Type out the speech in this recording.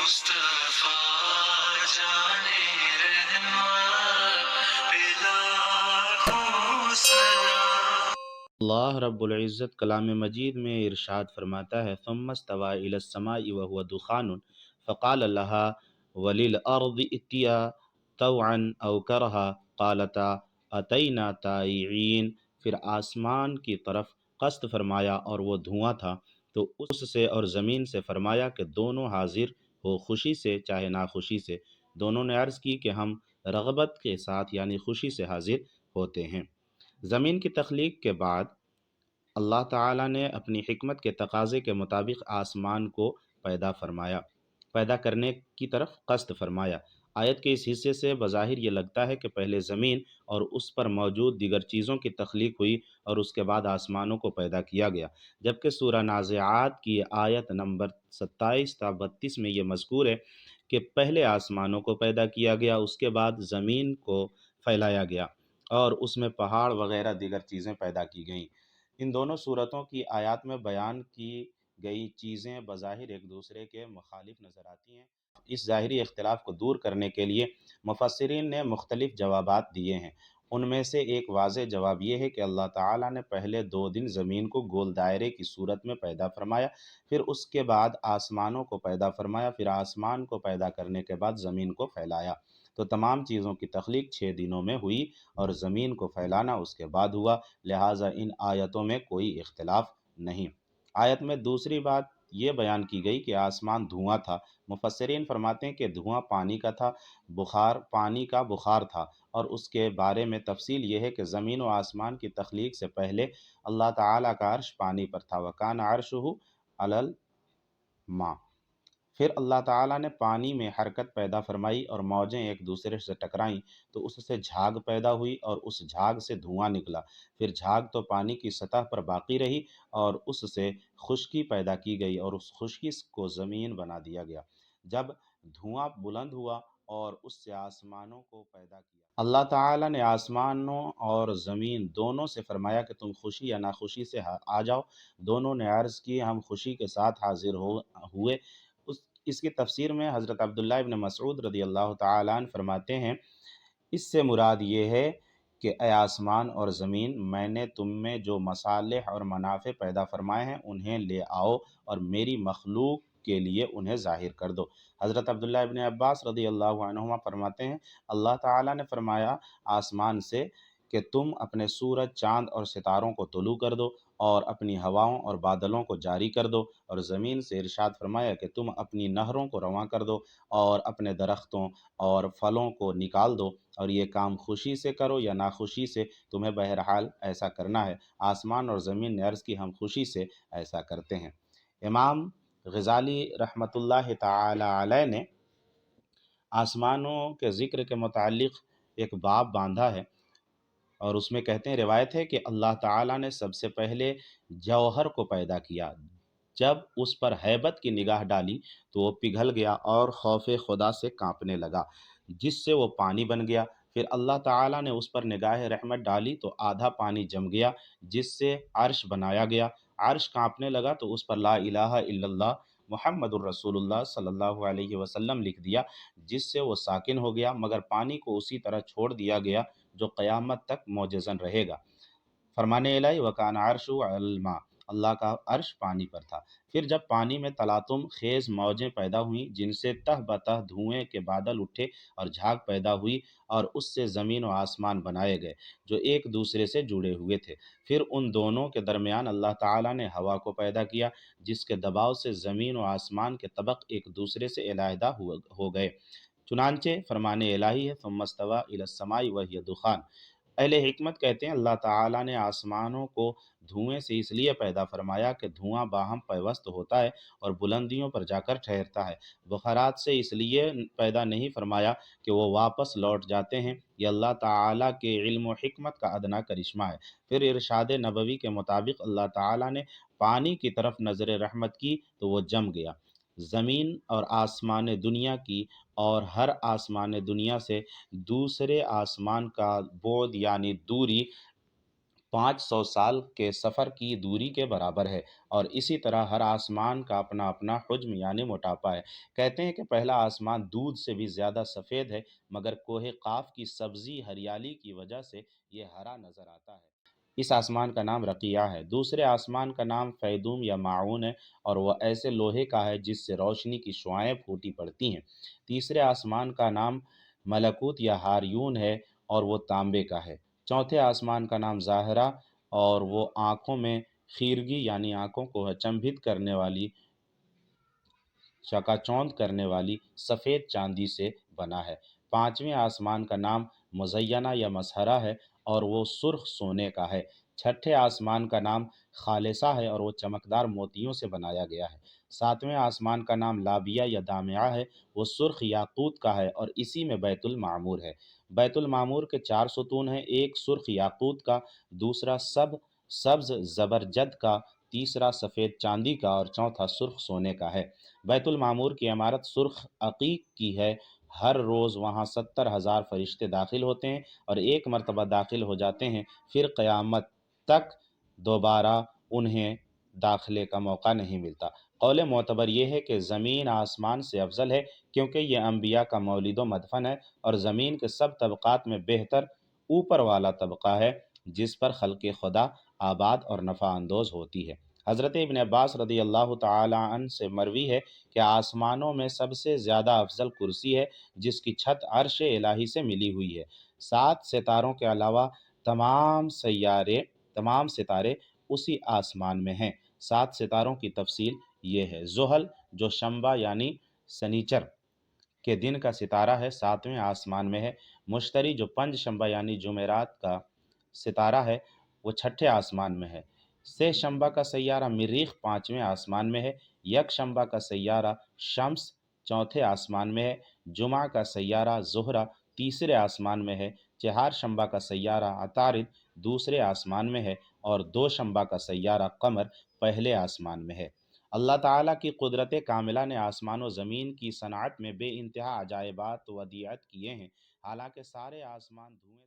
मुस्तफा जाने रहमत पे लाखों सलाम। अल्लाह रब्बुल इज़्ज़त कलाम मजीद में इरशाद फरमाता है सुम्मस्तवा इलस्समाइ व हुवा दुखानुन फ़क़ाल लहा वलिल अर्दि इतिया तौअन औ करहा क़ालता अतैना ताइईन। फिर आसमान की तरफ कस्त फरमाया और वो धुआं था, तो उससे और ज़मीन से फरमाया कि दोनों हाजिर हो खुशी से चाहे नाखुशी से। दोनों ने अर्ज़ की कि हम रग़बत के साथ यानी खुशी से हाजिर होते हैं। ज़मीन की तख्लीक के बाद अल्लाह ताला ने अपनी हिकमत के तकाज़े के मुताबिक आसमान को पैदा फरमाया, पैदा करने की तरफ कस्त फरमाया। आयत के इस हिस्से से बज़ाहिर ये लगता है कि पहले ज़मीन और उस पर मौजूद दीगर चीज़ों की तख्लीक हुई और उसके बाद आसमानों को पैदा किया गया, जबकि सूरह नाज़िआत की आयत नंबर 27 था 32 में ये मज़कूर है कि पहले आसमानों को पैदा किया गया, उसके बाद ज़मीन को फैलाया गया और उसमें पहाड़ वगैरह दीगर चीज़ें पैदा की गईं। इन दोनों सूरतों की आयत में बयान की गई चीज़ें बज़ाहिर एक दूसरे के मुखालिफ नज़र आती हैं। इस ज़ाहिरी इख्तिलाफ को दूर करने के लिए मुफस्सिरीन ने मुख्तलिफ जवाबात दिए हैं। उनमें से एक वाज़ेह जवाब ये है कि अल्लाह ताला ने पहले 2 दिन ज़मीन को गोल दायरे की सूरत में पैदा फरमाया, फिर उसके बाद आसमानों को पैदा फरमाया, फिर आसमान को पैदा करने के बाद ज़मीन को फैलाया। तो तमाम चीज़ों की तख्लीक 6 दिनों में हुई और ज़मीन को फैलाना उसके बाद हुआ, लिहाजा इन आयतों में कोई इख्तिलाफ नहीं। आयत में दूसरी बात ये बयान की गई कि आसमान धुआं था। मुफस्सिरीन फरमाते हैं कि धुआं पानी का था, बुखार पानी का बुखार था, और उसके बारे में तफसील ये है कि ज़मीन व आसमान की तख्लीक से पहले अल्लाह ताला का अर्श पानी पर था, वकान अर्शुहु अलल मा। फिर अल्लाह ताला ने पानी में हरकत पैदा फरमाई और मौजें एक दूसरे से टकराईं, तो उससे झाग पैदा हुई और उस झाग से धुआं निकला। फिर झाग तो पानी की सतह पर बाकी रही और उससे खुश्की पैदा की गई और उस खुश्की को ज़मीन बना दिया गया। जब धुआं बुलंद हुआ और उससे आसमानों को पैदा किया, अल्लाह ताला ने आसमानों और ज़मीन दोनों से फरमाया कि तुम खुशी या नाखुशी से आ जाओ। दोनों ने अर्ज़ की हम खुशी के साथ हाजिर हुए। उस इसकी तफसीर में हज़रत अब्दुल्लाह इब्न मसऊद रज़ी अल्लाह तआला अन्हु फरमाते हैं, इससे मुराद ये है कि ए आसमान और ज़मीन, मैंने तुम में जो मसालिह और मनाफ़े पैदा फरमाए हैं उन्हें ले आओ और मेरी मखलूक के लिए उन्हें ज़ाहिर कर दो। हज़रत अब्दुल्लाह इब्न अब्बास रज़ी अल्लाहु अन्हुमा फरमाते हैं, अल्लाह ताला ने फरमाया आसमान से कि तुम अपने सूरज, चाँद और सितारों को तुलू कर दो और अपनी हवाओं और बादलों को जारी कर दो, और ज़मीन से इरशाद फरमाया कि तुम अपनी नहरों को रवां कर दो और अपने दरख्तों और फलों को निकाल दो, और ये काम खुशी से करो या नाखुशी से, तुम्हें बहरहाल ऐसा करना है। आसमान और ज़मीन ने अर्ज़ की हम खुशी से ऐसा करते हैं। इमाम गज़ाली रहमतुल्लाह ताला अलैह ने आसमानों के ज़िक्र के मुताल्लिक़ एक बाब बांधा है और उसमें कहते हैं, रिवायत है कि अल्लाह ताला ने सबसे पहले जौहर को पैदा किया। जब उस पर हैबत की निगाह डाली तो वो पिघल गया और खौफ़े खुदा से कांपने लगा, जिससे वो पानी बन गया। फिर अल्लाह ताला ने उस पर निगाह रहमत डाली तो आधा पानी जम गया, जिससे अर्श बनाया गया। अर्श कांपने लगा तो उस पर ला इलाहा इल्लल्लाह मुहम्मदुर रसूलुल्लाह सल्लल्लाहु अलैहि वसल्लम लिख दिया, जिससे वो साकिन हो गया, मगर पानी को उसी तरह छोड़ दिया गया जो क़यामत तक मौजज़न रहेगा। फरमाने इलाही वकान अर्शु अलल मा, अल्लाह का अर्श पानी पर था। फिर जब पानी में तलातुम खेज मौजें पैदा हुईं, जिनसे तह बतह धुएं के बादल उठे और झाग पैदा हुई, और उससे ज़मीन व आसमान बनाए गए जो एक दूसरे से जुड़े हुए थे। फिर उन दोनों के दरमियान अल्लाह ताला ने हवा को पैदा किया, जिसके दबाव से ज़मीन व आसमान के तबक एक दूसरे से अलहदा हो गए। चुनांचे फरमाने इलाही है सुम्मस्तवा इलस्समाइ वहिय दुखान। अहले हिकमत कहते हैं अल्लाह ताला ने आसमानों को धुएं से इसलिए पैदा फरमाया कि धुआं बाहम पैवस्त होता है और बुलंदियों पर जाकर ठहरता है। बुखारात से इसलिए पैदा नहीं फरमाया कि वो वापस लौट जाते हैं। ये अल्लाह ताला के इल्म व हिकमत का अदना करिश्मा है। फिर इरशाद नबवी के मुताबिक अल्लाह ताला ने पानी की तरफ नज़र रहमत की तो वो जम गया। ज़मीन और आसमान दुनिया की और हर आसमान दुनिया से दूसरे आसमान का बोद यानी दूरी 500 سال کے سفر کی دوری کے برابر ہے، اور اسی طرح ہر آسمان کا اپنا اپنا حجم یعنی موٹاپا ہے۔ کہتے ہیں کہ پہلا آسمان دودھ سے بھی زیادہ سفید ہے، مگر کوہ قاف کی سبزی ہریالی کی وجہ سے یہ ہرا نظر آتا ہے۔ اس آسمان کا نام رقیہ ہے۔ دوسرے آسمان کا نام فیدوم یا معون ہے، اور وہ ایسے لوہے کا ہے جس سے روشنی کی شعائیں پھوٹی پڑتی ہیں۔ تیسرے آسمان کا نام ملکوت یا ہاریون ہے، اور وہ تانبے کا ہے۔ چوتھے آسمان کا نام ظاہرہ، اور وہ آنکھوں میں خیرگی یعنی آنکھوں کو اچنبھت کرنے والی، چکا چوند کرنے والی سفید چاندی سے بنا ہے۔ پانچویں آسمان کا نام مزینہ یا مسحرہ ہے، اور وہ سرخ سونے کا ہے۔ چھٹے آسمان کا نام خالصہ ہے، اور وہ چمکدار موتیوں سے بنایا گیا ہے۔ ساتویں آسمان کا نام لابیہ یا دامعہ ہے، وہ سرخ یاقوت کا ہے، اور اسی میں بیت المعمور ہے۔ بیت المعمور کے 4 ستون ہیں، ایک سرخ یاقوت کا، دوسرا سبز زبرجد کا، تیسرا سفید چاندی کا، اور چوتھا سرخ سونے کا ہے۔ بیت المعمور کی عمارت سرخ عقیق کی ہے۔ ہر روز وہاں 70,000 فرشتے داخل ہوتے ہیں، اور ایک مرتبہ داخل ہو جاتے ہیں، پھر قیامت تک دوبارہ انہیں داخلے کا موقع نہیں ملتا۔ قول معتبر یہ ہے کہ زمین آسمان سے افضل ہے، کیونکہ یہ انبیاء کا مولد و مدفن ہے، اور زمین کے سب طبقات میں بہتر اوپر والا طبقہ ہے، جس پر خلق خدا آباد اور نفع اندوز ہوتی ہے۔ حضرت ابن عباس رضی اللہ تعالی عنہ سے مروی ہے کہ آسمانوں میں سب سے زیادہ افضل کرسی ہے، جس کی چھت عرش الہی سے ملی ہوئی ہے۔ 7 ستاروں کے علاوہ تمام ستارے اسی آسمان میں ہیں۔ 7 ستاروں کی تفصیل یہ ہے: زحل جو شنبہ یعنی سنیچر کے دن کا ستارہ ہے، 7ویں آسمان میں ہے۔ مشتری جو پنج شنبہ یعنی جمعرات کا ستارہ ہے، وہ 6ٹھے آسمان میں ہے۔ سہ شنبہ کا سیارہ مریخ 5ویں آسمان میں ہے۔ یک شنبہ کا سیارہ شمس 4تھے آسمان میں ہے۔ جمعہ کا سیارہ زہرہ 3سرے آسمان میں ہے۔ چہار شنبہ کا سیارہ عطارد 2سرے آسمان میں ہے، اور 2 شنبہ کا سیارہ قمر 1لے آسمان میں ہے۔ اللہ تعالیٰ کی قدرت کاملہ نے آسمان و زمین کی صنعت میں بے انتہا عجائبات ودیعت کیے ہیں، حالانکہ سارے آسمان دھوئیں